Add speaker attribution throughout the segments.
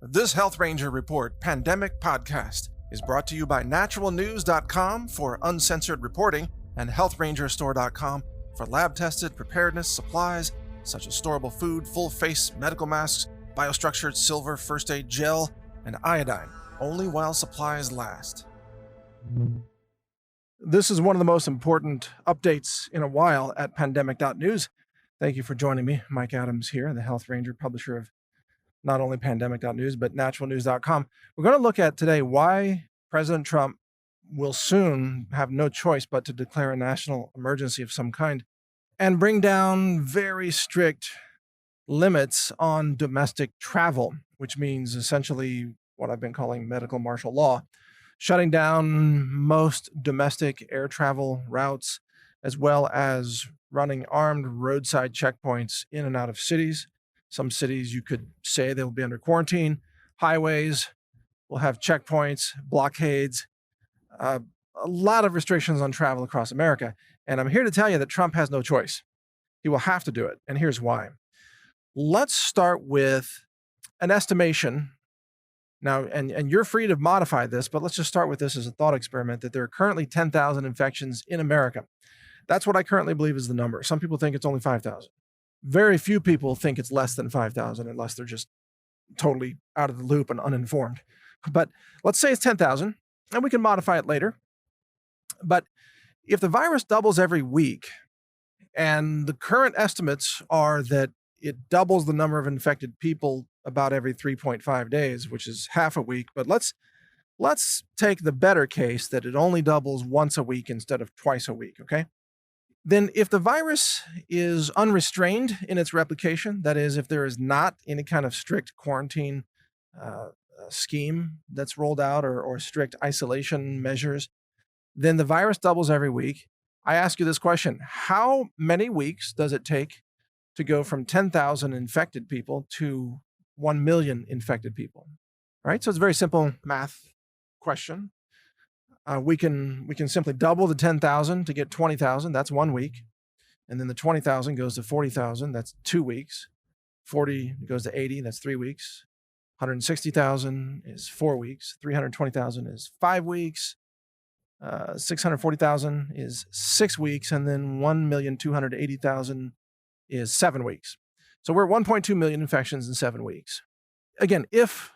Speaker 1: This Health Ranger Report Pandemic Podcast is brought to you by NaturalNews.com for uncensored reporting and HealthRangerStore.com for lab-tested preparedness supplies such as storable food, full-face medical masks, biostructured silver first aid gel, and iodine, only while supplies last. This is one of the most important updates in a while at pandemic.news. Thank you for joining me. Mike Adams here, the Health Ranger, publisher of not only pandemic.news, but naturalnews.com. We're going to look at today why President Trump will soon have no choice but to declare a national emergency of some kind and bring down very strict limits on domestic travel, which means essentially what I've been calling medical martial law, shutting down most domestic air travel routes, as well as running armed roadside checkpoints in and out of cities. Some cities you could say they'll be under quarantine. Highways will have checkpoints, blockades, a lot of restrictions on travel across America. And I'm here to tell you that Trump has no choice. He will have to do it. And here's why. Let's start with an estimation. Now, and you're free to modify this, but let's just start with this as a thought experiment that there are currently 10,000 infections in America. That's what I currently believe is the number. Some people think it's only 5,000. Very few people think it's less than 5,000 unless they're just totally out of the loop and uninformed. But let's say it's 10,000, and we can modify it later. But if the virus doubles every week, and the current estimates are that it doubles the number of infected people about every 3.5 days, which is half a week. But let's take the better case that it only doubles once a week instead of twice a week, okay? Then if the virus is unrestrained in its replication, that is, if there is not any kind of strict quarantine scheme that's rolled out or strict isolation measures, then the virus doubles every week. I ask you this question: how many weeks does it take to go from 10,000 infected people to 1 million infected people? All right, so it's a very simple math question. We can simply double the 10,000 to get 20,000. That's 1 week. And then the 20,000 goes to 40,000. That's 2 weeks. 40 goes to 80. That's 3 weeks. 160,000 is 4 weeks. 320,000 is 5 weeks. 640,000 is 6 weeks. And then 1,280,000 is 7 weeks. So we're at 1.2 million infections in 7 weeks. Again, if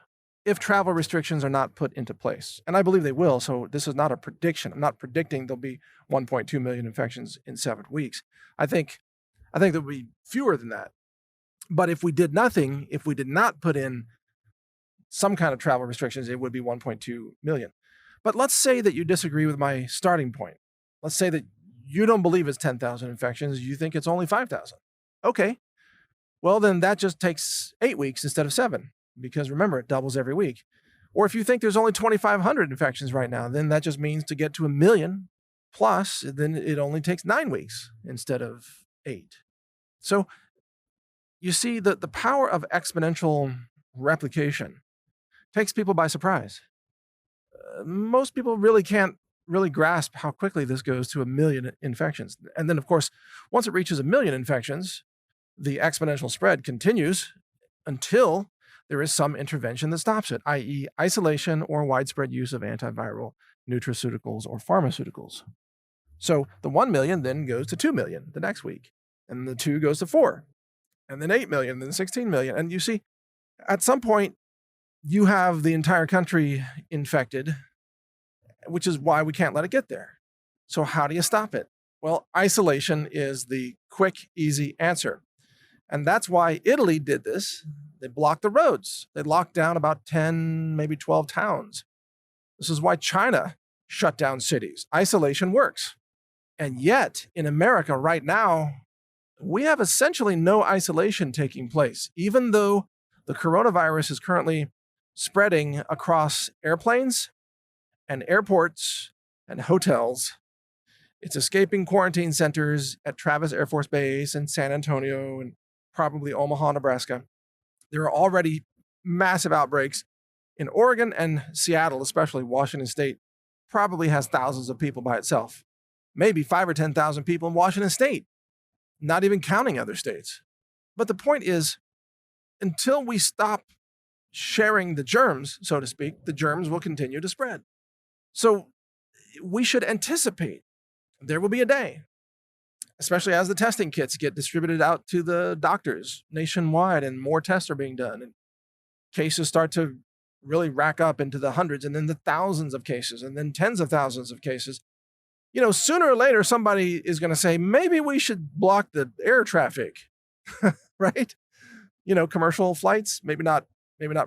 Speaker 1: travel restrictions are not put into place, and I believe they will, so this is not a prediction. I'm not predicting there'll be 1.2 million infections in 7 weeks. I think there'll be fewer than that. But if we did nothing, if we did not put in some kind of travel restrictions, it would be 1.2 million. But let's say that you disagree with my starting point. Let's say that you don't believe it's 10,000 infections. You think it's only 5,000. Okay. Well, then that just takes 8 weeks instead of 7. Because remember, it doubles every week. Or if you think there's only 2,500 infections right now, then that just means to get to 1 million plus, then it only takes 9 weeks instead of 8. So you see that the power of exponential replication takes people by surprise. Most people really can't grasp how quickly this goes to 1 million infections. And then, of course, once it reaches 1 million infections, the exponential spread continues until there is some intervention that stops it, i.e. isolation or widespread use of antiviral nutraceuticals or pharmaceuticals. So the 1 million then goes to 2 million the next week, and the 2 goes to 4, and then 8 million, then 16 million. And you see, at some point, you have the entire country infected, which is why we can't let it get there. So how do you stop it? Well, isolation is the quick, easy answer. And that's why Italy did this. They blocked the roads. They locked down about 10, maybe 12 towns. This is why China shut down cities. Isolation works. And yet, in America right now, we have essentially no isolation taking place, even though the coronavirus is currently spreading across airplanes and airports and hotels. It's escaping quarantine centers at Travis Air Force Base and San Antonio and probably Omaha, Nebraska. There are already massive outbreaks in Oregon and Seattle, especially Washington State, probably has thousands of people by itself. Maybe 5,000 or 10,000 people in Washington State, not even counting other states. But the point is, until we stop sharing the germs, so to speak, the germs will continue to spread. So we should anticipate there will be a day, especially as the testing kits get distributed out to the doctors nationwide and more tests are being done and cases start to really rack up into the hundreds and then the thousands of cases and then tens of thousands of cases. Sooner or later, somebody is going to say, maybe we should block the air traffic, right? Commercial flights, maybe not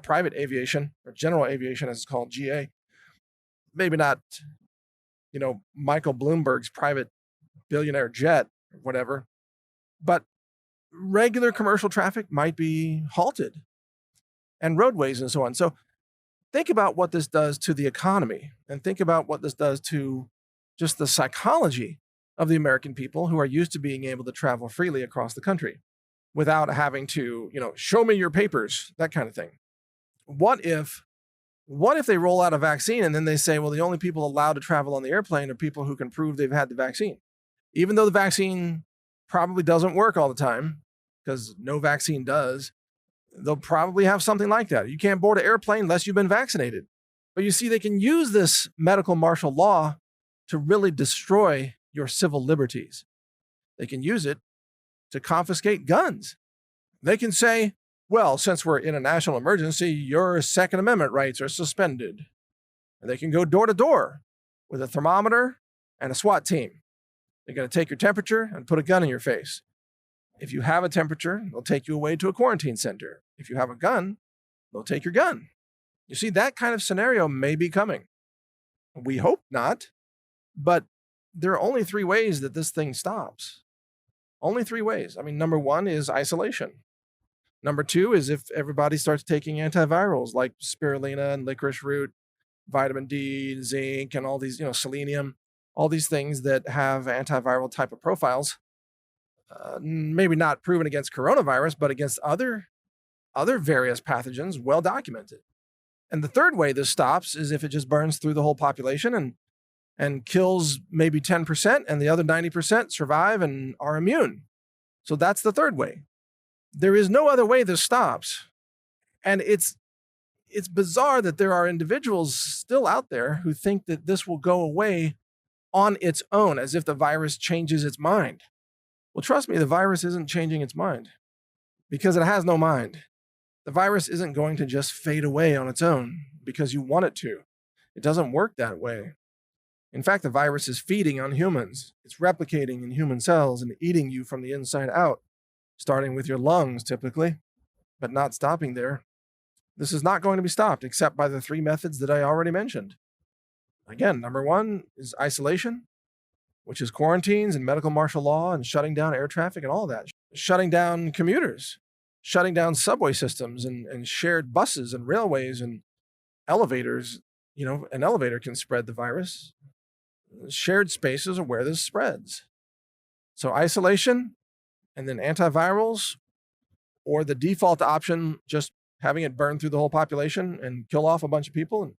Speaker 1: private aviation or general aviation as it's called, GA. Maybe not, Michael Bloomberg's private billionaire jet or whatever, but regular commercial traffic might be halted and roadways and so on. So think about what this does to the economy and think about what this does to just the psychology of the American people who are used to being able to travel freely across the country without having to, show me your papers, that kind of thing. What if they roll out a vaccine and then they say, well, the only people allowed to travel on the airplane are people who can prove they've had the vaccine? Even though the vaccine probably doesn't work all the time, because no vaccine does, they'll probably have something like that. You can't board an airplane unless you've been vaccinated. But you see, they can use this medical martial law to really destroy your civil liberties. They can use it to confiscate guns. They can say, well, since we're in a national emergency, your Second Amendment rights are suspended. And they can go door to door with a thermometer and a SWAT team. They're going to take your temperature and put a gun in your face. If you have a temperature, they'll take you away to a quarantine center. If you have a gun, they'll take your gun. You see, that kind of scenario may be coming. We hope not, but there are only 3 ways that this thing stops. Only 3 ways. Number 1 is isolation. Number 2 is if everybody starts taking antivirals like spirulina and licorice root, vitamin D, zinc, and all these, selenium, all these things that have antiviral type of profiles. Maybe not proven against coronavirus, but against other various pathogens, well documented. And the 3rd way this stops is if it just burns through the whole population and kills maybe 10%, and the other 90% survive and are immune. So that's the 3rd way. There is no other way this stops. And it's bizarre that there are individuals still out there who think that this will go away on its own, as if the virus changes its mind. Well, trust me, the virus isn't changing its mind because it has no mind. The virus isn't going to just fade away on its own because you want it to. It doesn't work that way. In fact, the virus is feeding on humans. It's replicating in human cells and eating you from the inside out, starting with your lungs typically, but not stopping there. This is not going to be stopped except by the 3 methods that I already mentioned. Again, number 1 is isolation, which is quarantines and medical martial law and shutting down air traffic and all that. Shutting down commuters, shutting down subway systems and shared buses and railways and elevators. An elevator can spread the virus. Shared spaces are where this spreads. So isolation and then antivirals, or the default option, just having it burn through the whole population and kill off a bunch of people. And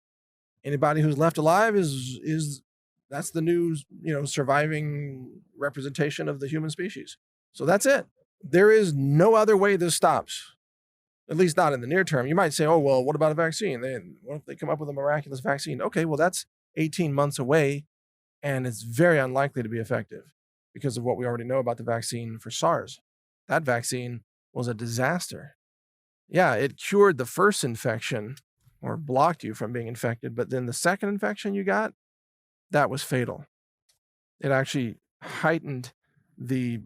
Speaker 1: anybody who's left alive is that's the new, surviving representation of the human species. So that's it. There is no other way this stops, at least not in the near term. You might say, oh, well, what about a vaccine? What if they come up with a miraculous vaccine? Okay, well, that's 18 months away, and it's very unlikely to be effective because of what we already know about the vaccine for SARS. That vaccine was a disaster. Yeah, it cured the first infection or blocked you from being infected, but then the second infection you got, that was fatal. It actually heightened the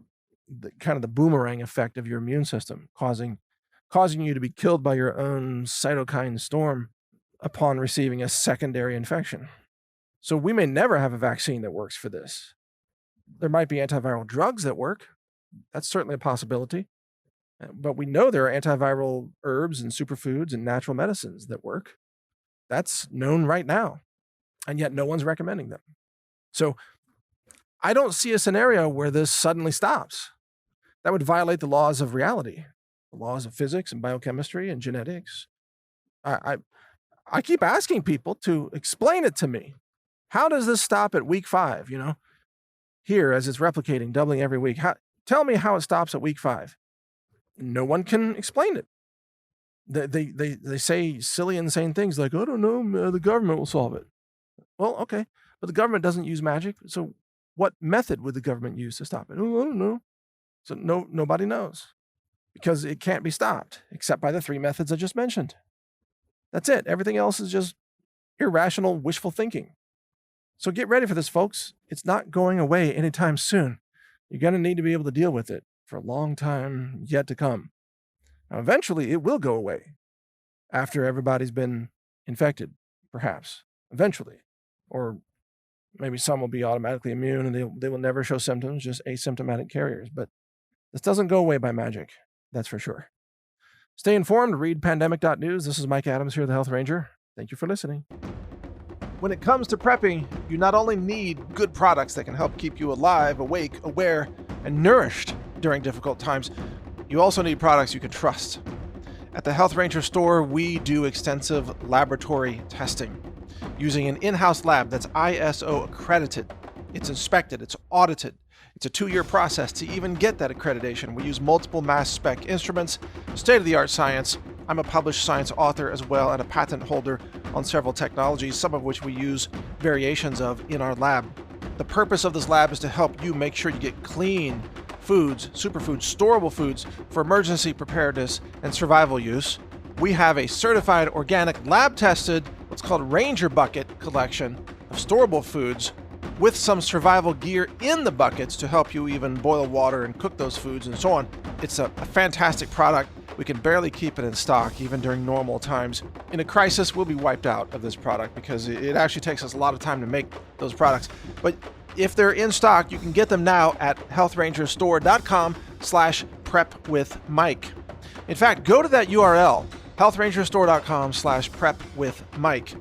Speaker 1: kind of the boomerang effect of your immune system, causing you to be killed by your own cytokine storm upon receiving a secondary infection. So we may never have a vaccine that works for this. There might be antiviral drugs that work. That's certainly a possibility. But we know there are antiviral herbs and superfoods and natural medicines that work. That's known right now. And yet no one's recommending them. So I don't see a scenario where this suddenly stops. That would violate the laws of reality, the laws of physics and biochemistry and genetics. I keep asking people to explain it to me. How does this stop at week 5, here as it's replicating, doubling every week? Tell me how it stops at week 5. No one can explain it. They say silly, insane things like, "I don't know, the government will solve it." Well, okay, but the government doesn't use magic, so what method would the government use to stop it? Oh, I don't know. So nobody knows because it can't be stopped except by the 3 methods I just mentioned. That's it. Everything else is just irrational, wishful thinking. So get ready for this, folks. It's not going away anytime soon. You're going to need to be able to deal with it for a long time yet to come. Now, eventually, it will go away after everybody's been infected, perhaps. Eventually. Or maybe some will be automatically immune and they will never show symptoms, just asymptomatic carriers. But this doesn't go away by magic. That's for sure. Stay informed. Read pandemic.news. This is Mike Adams here, the Health Ranger. Thank you for listening. When it comes to prepping, you not only need good products that can help keep you alive, awake, aware, and nourished during difficult times, you also need products you can trust. At the Health Ranger store, we do extensive laboratory testing using an in-house lab that's ISO accredited. It's inspected, it's audited. It's a 2-year process to even get that accreditation. We use multiple mass spec instruments, state-of-the-art science. I'm a published science author as well and a patent holder on several technologies, some of which we use variations of in our lab. The purpose of this lab is to help you make sure you get clean foods, superfoods, storable foods for emergency preparedness and survival use. We have a certified organic lab-tested, what's called Ranger Bucket collection of storable foods with some survival gear in the buckets to help you even boil water and cook those foods and so on. It's a fantastic product. We can barely keep it in stock even during normal times. In a crisis, we'll be wiped out of this product because it actually takes us a lot of time to make those products. But if they're in stock, you can get them now at healthrangerstore.com/prepwithmike. In fact, go to that URL, healthrangerstore.com/prepwithmike,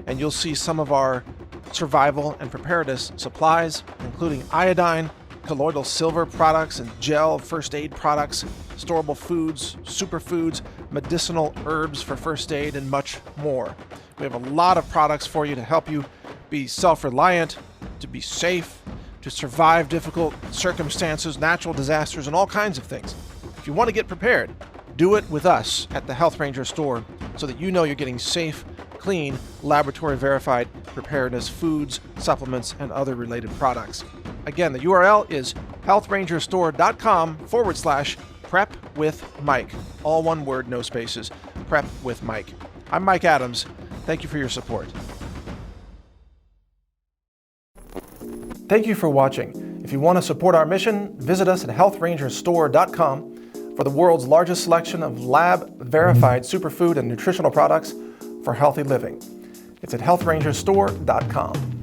Speaker 1: and you'll see some of our survival and preparedness supplies, including iodine, colloidal silver products and gel first aid products, storable foods, superfoods, medicinal herbs for first aid, and much more. We have a lot of products for you to help you be self-reliant, to be safe, to survive difficult circumstances, natural disasters, and all kinds of things. If you want to get prepared, do it with us at the Health Ranger store so that you know you're getting safe, clean, laboratory-verified preparedness foods, supplements, and other related products. Again, the URL is healthrangerstore.com/prepwithmike. All one word, no spaces. Prep with Mike. I'm Mike Adams. Thank you for your support. Thank you for watching. If you want to support our mission, visit us at healthrangerstore.com for the world's largest selection of lab-verified superfood and nutritional products for healthy living. It's at healthrangerstore.com.